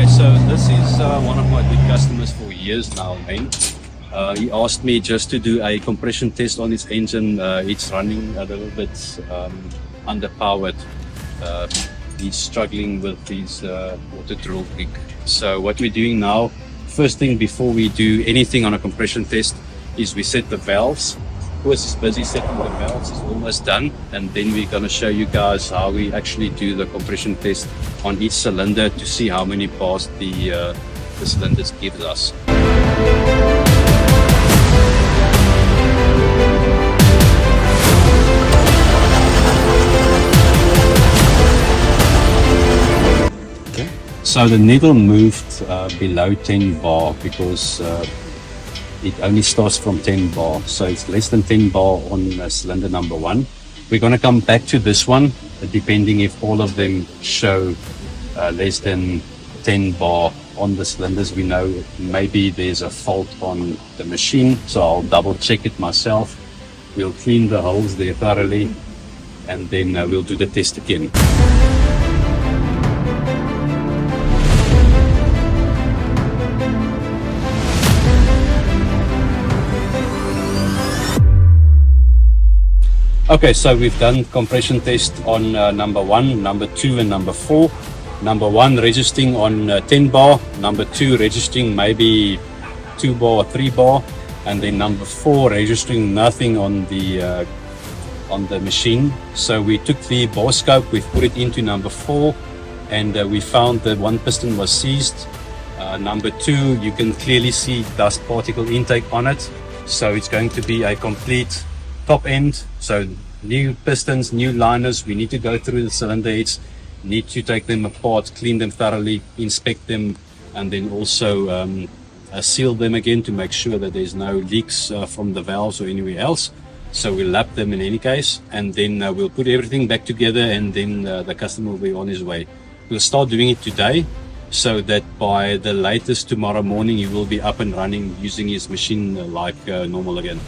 Okay, so this is one of my big customers for years now, man. He asked me just to do a compression test on his engine. It's running a little bit underpowered. He's struggling with his water drill rig. So what we're doing now, first thing before we do anything on a compression test, is we set the valves. Of course, he's busy setting the valves, it's almost done, and then we're going to show you guys how we actually do the compression test on each cylinder to see how many bars the cylinders gives us. Okay. So the needle moved below 10 bar because it only starts from 10 bar, so it's less than 10 bar on cylinder number 1. We're going to come back to this one depending if all of them show less than 10 bar on the cylinders. We know maybe there's a fault on the machine, so I'll double check it myself. We'll clean the holes there thoroughly, and then we'll do the test again. Okay, so we've done compression test on number 1, number 2 and number 4. Number 1 registering on 10 bar, number 2 registering maybe 2 bar or 3 bar, and then number 4 registering nothing on the machine. So we took the bore scope, we've put it into number 4, and we found that one piston was seized. Number 2, you can clearly see dust particle intake on it, so it's going to be a complete top end. So new pistons, new liners, we need to go through the cylinder heads, need to take them apart, clean them thoroughly, inspect them, and then also seal them again to make sure that there's no leaks from the valves or anywhere else. So we'll lap them in any case, and then we'll put everything back together, and then the customer will be on his way. We'll start doing it today, so that by the latest tomorrow morning he will be up and running using his machine like normal again.